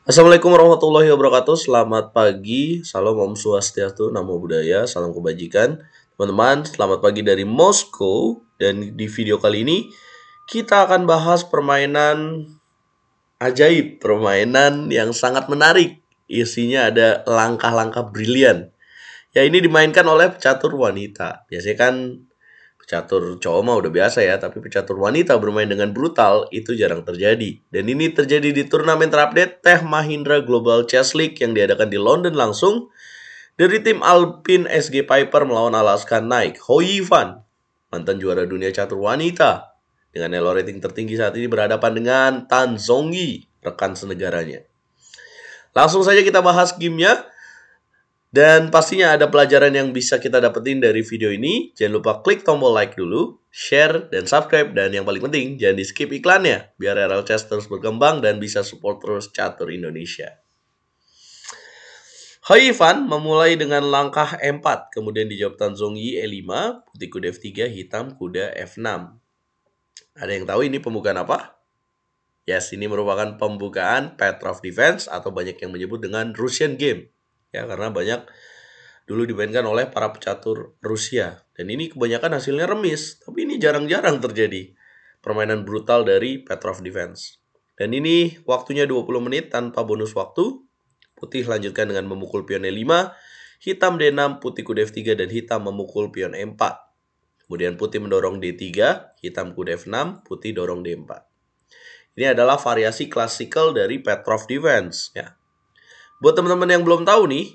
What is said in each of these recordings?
Assalamualaikum warahmatullahi wabarakatuh. Selamat pagi, salam Om Swastiastu, Namo Buddhaya, salam kebajikan. Teman-teman, selamat pagi dari Moskow. Dan di video kali ini kita akan bahas permainan ajaib, permainan yang sangat menarik. Isinya ada langkah-langkah brilian. Ya, ini dimainkan oleh pecatur wanita. Biasanya kan pecatur cowok mah udah biasa ya, tapi pecatur wanita bermain dengan brutal itu jarang terjadi. Dan ini terjadi di turnamen terupdate Tech Mahindra Global Chess League yang diadakan di London langsung dari tim Alpine SG Piper melawan Alaska Knight. Hoi Fan, mantan juara dunia catur wanita dengan elo rating tertinggi saat ini berhadapan dengan Tan Zongyi, rekan senegaranya. Langsung saja kita bahas gamenya. Dan pastinya ada pelajaran yang bisa kita dapetin dari video ini. Jangan lupa klik tombol like dulu, share, dan subscribe. Dan yang paling penting, jangan di skip iklannya. Biar RL Chess terus berkembang dan bisa support terus catur Indonesia. Hoi Fan memulai dengan langkah E4. Kemudian dijawab Tan Zongyi E5, putih kuda F3, hitam kuda F6. Ada yang tahu ini pembukaan apa? Yes, ini merupakan pembukaan Petrov Defense atau banyak yang menyebut dengan Russian Game. Ya, karena banyak dulu dimainkan oleh para pecatur Rusia. Dan ini kebanyakan hasilnya remis, tapi ini jarang-jarang terjadi. Permainan brutal dari Petrov Defense. Dan ini waktunya 20 menit tanpa bonus waktu. Putih lanjutkan dengan memukul pion E5, hitam D6, putih kuda F3, dan hitam memukul pion E4. Kemudian putih mendorong D3, hitam kuda F6, putih dorong D4. Ini adalah variasi klasikal dari Petrov Defense. Ya. Buat teman-teman yang belum tahu nih,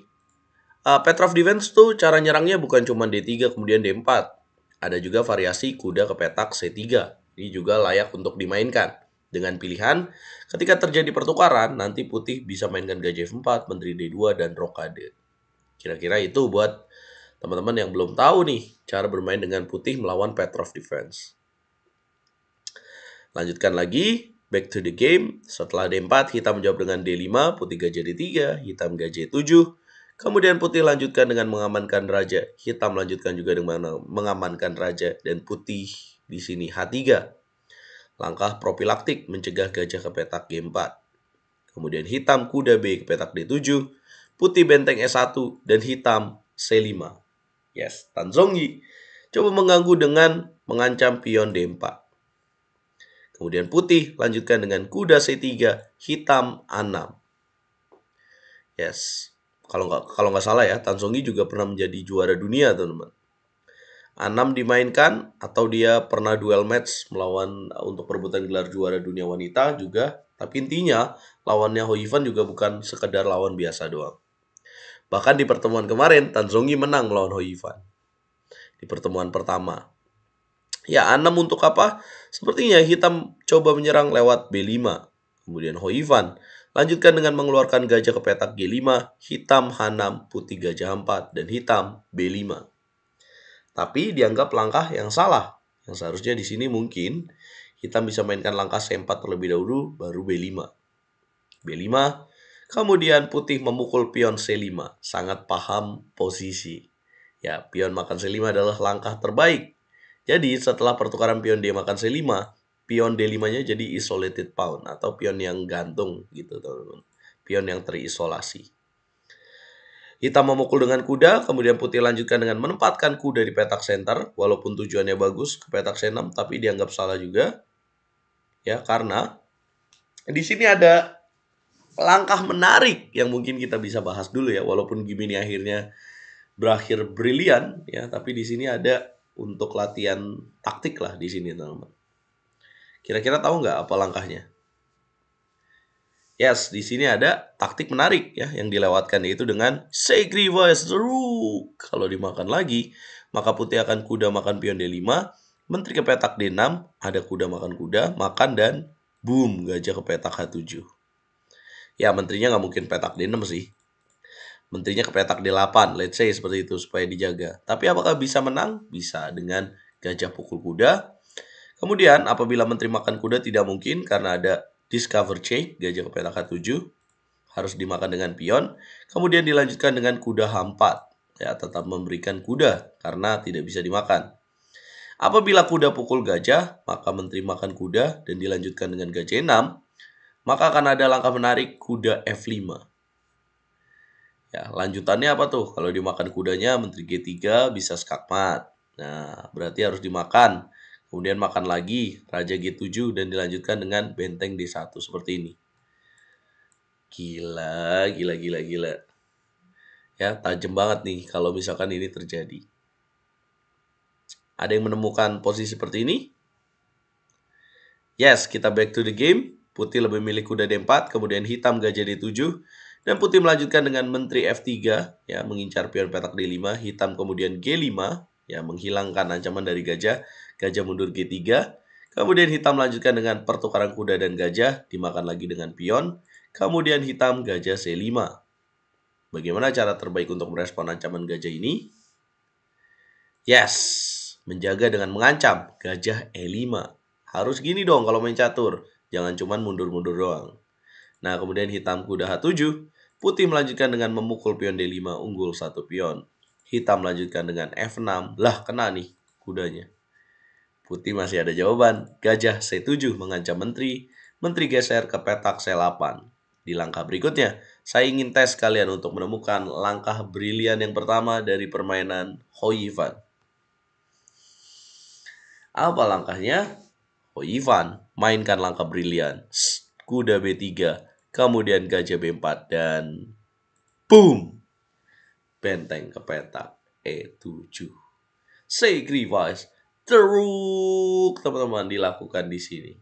Petrov Defense tuh cara nyerangnya bukan cuma D3 kemudian D4. Ada juga variasi kuda ke petak C3. Ini juga layak untuk dimainkan. Dengan pilihan, ketika terjadi pertukaran, nanti putih bisa mainkan gajah F4, menteri D2, dan rokade. Kira-kira itu buat teman-teman yang belum tahu nih, cara bermain dengan putih melawan Petrov Defense. Lanjutkan lagi, back to the game. Setelah D4, hitam menjawab dengan D5, putih gajah D3, hitam gajah E7. Kemudian putih lanjutkan dengan mengamankan raja, hitam lanjutkan juga dengan mengamankan raja, dan putih di sini H3. Langkah profilaktik mencegah gajah ke petak G4. Kemudian hitam kuda B ke petak D7, putih benteng E1, dan hitam C5. Yes, Tan Zongyi coba mengganggu dengan mengancam pion D4. Kemudian putih lanjutkan dengan kuda C3, hitam A6. Yes, kalau nggak salah ya, Tan Zongyi juga pernah menjadi juara dunia, teman-teman. A6 dimainkan atau dia pernah duel match melawan untuk perebutan gelar juara dunia wanita juga. Tapi intinya lawannya Hoi Fan juga bukan sekedar lawan biasa doang. Bahkan di pertemuan kemarin Tan Zongyi menang melawan Hoi Fan di pertemuan pertama. Ya, A6 untuk apa? Sepertinya hitam coba menyerang lewat B5. Kemudian Hoi Fan lanjutkan dengan mengeluarkan gajah ke petak G5, hitam H6, putih gajah H4, dan hitam B5. Tapi dianggap langkah yang salah. Yang seharusnya di sini mungkin hitam bisa mainkan langkah C4 terlebih dahulu, baru B5. B5, kemudian putih memukul pion C5. Sangat paham posisi. Ya, pion makan C5 adalah langkah terbaik. Jadi setelah pertukaran pion D makan C5, pion D5-nya jadi isolated pawn atau pion yang gantung gitu, teman-teman. Pion yang terisolasi. Hitam memukul dengan kuda, kemudian putih lanjutkan dengan menempatkan kuda di petak center, walaupun tujuannya bagus ke petak C6, tapi dianggap salah juga. Ya, karena di sini ada langkah menarik yang mungkin kita bisa bahas dulu ya, walaupun game ini akhirnya berakhir brilian ya, tapi di sini ada untuk latihan taktik lah di sini, teman-teman. Kira-kira tahu nggak apa langkahnya? Yes, di sini ada taktik menarik ya yang dilewatkan, yaitu dengan sacrifice the rook. Kalau dimakan lagi, maka putih akan kuda makan pion D5, menteri ke petak D6, ada kuda makan kuda, makan, dan boom, gajah ke petak H7. Ya, menterinya nggak mungkin petak D6 sih. Menterinya ke petak D8, let's say seperti itu supaya dijaga. Tapi apakah bisa menang? Bisa dengan gajah pukul kuda. Kemudian apabila menteri makan kuda tidak mungkin karena ada discover check, gajah ke petak H7 harus dimakan dengan pion. Kemudian dilanjutkan dengan kuda H4. Ya, tetap memberikan kuda karena tidak bisa dimakan. Apabila kuda pukul gajah, maka menteri makan kuda dan dilanjutkan dengan gajah 6. maka akan ada langkah menarik kuda F5. Ya, lanjutannya apa tuh? Kalau dimakan kudanya, menteri G3 bisa skakmat. Nah, berarti harus dimakan. Kemudian makan lagi, raja G7 dan dilanjutkan dengan benteng D1 seperti ini. Gila, gila, gila, gila. Ya, tajam banget nih kalau misalkan ini terjadi. Ada yang menemukan posisi seperti ini? Yes, kita back to the game. Putih lebih milih kuda D4, kemudian hitam gajah D7. Dan putih melanjutkan dengan menteri F3, ya, mengincar pion petak D5. Hitam kemudian G5, ya, menghilangkan ancaman dari gajah. Gajah mundur G3. Kemudian hitam melanjutkan dengan pertukaran kuda dan gajah, dimakan lagi dengan pion. Kemudian hitam gajah C5. Bagaimana cara terbaik untuk merespon ancaman gajah ini? Yes, menjaga dengan mengancam gajah E5. Harus gini dong kalau main catur. Jangan cuma mundur-mundur doang. Nah, kemudian hitam kuda H7. Putih melanjutkan dengan memukul pion D5 unggul 1 pion. Hitam melanjutkan dengan F6. Lah, kena nih kudanya. Putih masih ada jawaban. Gajah C7 mengancam menteri. Menteri geser ke petak C8. Di langkah berikutnya, saya ingin tes kalian untuk menemukan langkah brilian yang pertama dari permainan Hoi-Ivan. Apa langkahnya? Hoi-Ivan, mainkan langkah brilian. Kuda B3, kemudian gajah B4, dan boom! Benteng ke petak E7. Sacrifice teruk, teman-teman, dilakukan di sini.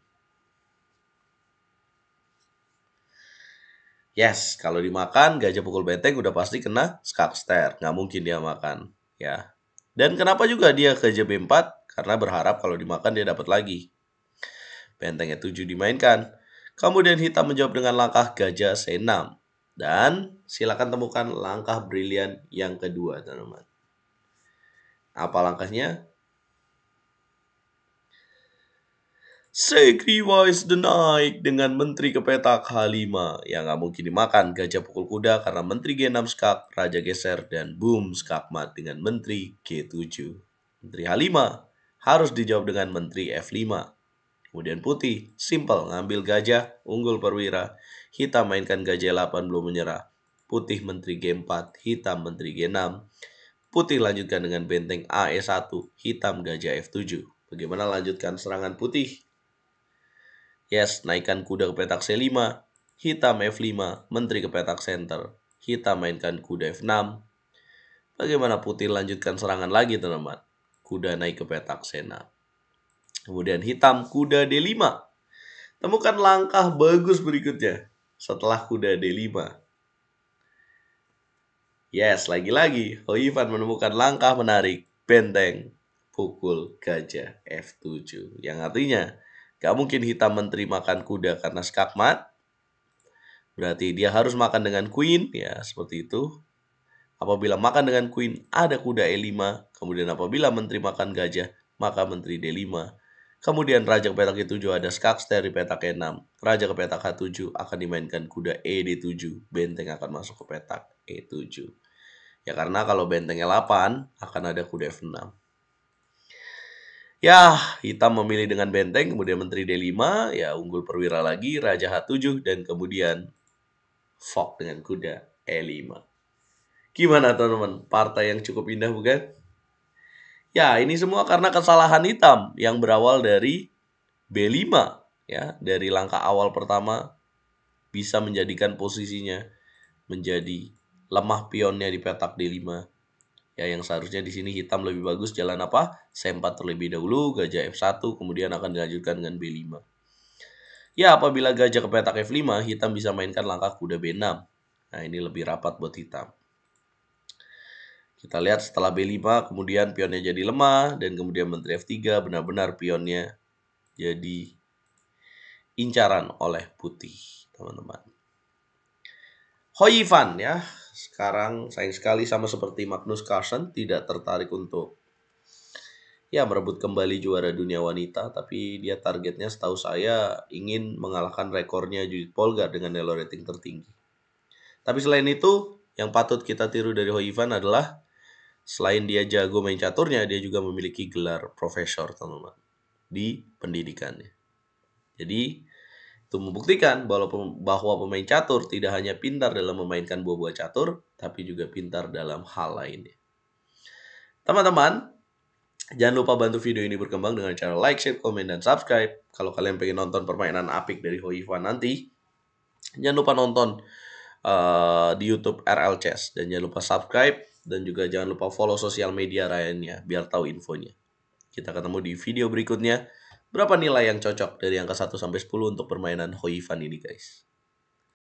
Yes, kalau dimakan, gajah pukul benteng udah pasti kena skakster. Nggak mungkin dia makan. Ya. Dan kenapa juga dia gajah B4? Karena berharap kalau dimakan dia dapat lagi. Benteng E7 dimainkan. Kemudian hitam menjawab dengan langkah gajah C6. Dan silakan temukan langkah brilian yang kedua, teman-teman. Apa langkahnya? Sacrifice the Knight dengan menteri ke petak H5. Yang nggak mungkin dimakan, gajah pukul kuda karena menteri G6 skak, raja geser, dan boom skakmat dengan menteri G7. Menteri H5 harus dijawab dengan menteri F5. Kemudian putih, simple, ngambil gajah, unggul perwira. Hitam mainkan gajah 8 belum menyerah. Putih menteri G4, hitam menteri G6. Putih lanjutkan dengan benteng AE1, hitam gajah F7. Bagaimana lanjutkan serangan putih? Yes, naikkan kuda ke petak C5, hitam F5, menteri ke petak center. Hitam mainkan kuda F6. Bagaimana putih lanjutkan serangan lagi, teman-teman? Kuda naik ke petak C6. Kemudian hitam kuda D5. Temukan langkah bagus berikutnya setelah kuda D5. Yes, lagi-lagi Hoi-Ivan menemukan langkah menarik benteng pukul gajah F7. Yang artinya gak mungkin hitam menteri makan kuda karena skakmat. Berarti dia harus makan dengan queen, ya seperti itu. Apabila makan dengan queen, ada kuda E5. Kemudian apabila menteri makan gajah, maka menteri D5. Kemudian raja ke petak E7 ada skakster di petak E6. Raja ke petak H7 akan dimainkan kuda E D7. Benteng akan masuk ke petak E7. Ya karena kalau benteng E8 akan ada kuda F6. Ya, hitam memilih dengan benteng, kemudian menteri D5, ya unggul perwira lagi, raja H7, dan kemudian fork dengan kuda E5. Gimana teman-teman? Partai yang cukup indah bukan? Ya, ini semua karena kesalahan hitam yang berawal dari B5. Ya, dari langkah awal pertama bisa menjadikan posisinya menjadi lemah pionnya di petak D5. Ya, yang seharusnya di sini hitam lebih bagus jalan apa? C4 terlebih dahulu, gajah F1, kemudian akan dilanjutkan dengan B5. Ya, apabila gajah ke petak F5, hitam bisa mainkan langkah kuda B6. Nah, ini lebih rapat buat hitam. Kita lihat setelah B5, kemudian pionnya jadi lemah, dan kemudian menteri F3 benar-benar pionnya jadi incaran oleh putih, teman-teman. Hoi-Ivan ya, sekarang sayang sekali sama seperti Magnus Carlsen, tidak tertarik untuk merebut kembali juara dunia wanita, tapi dia targetnya setahu saya ingin mengalahkan rekornya Judith Polgar dengan elo rating tertinggi. Tapi selain itu, yang patut kita tiru dari Hoi-Ivan adalah selain dia jago main caturnya, dia juga memiliki gelar profesor, teman-teman, di pendidikannya. Jadi, Itu membuktikan bahwa pemain catur tidak hanya pintar dalam memainkan buah-buah catur, tapi juga pintar dalam hal lainnya. Teman-teman, jangan lupa bantu video ini berkembang dengan cara like, share, komen, dan subscribe. Kalau kalian pengen nonton permainan apik dari Hoi Fan nanti, jangan lupa nonton di YouTube RL Chess. Dan jangan lupa subscribe, dan juga jangan lupa follow sosial media lainnya, biar tahu infonya. Kita ketemu di video berikutnya. Berapa nilai yang cocok dari angka 1 sampai 10 untuk permainan Hoi Fan ini, guys?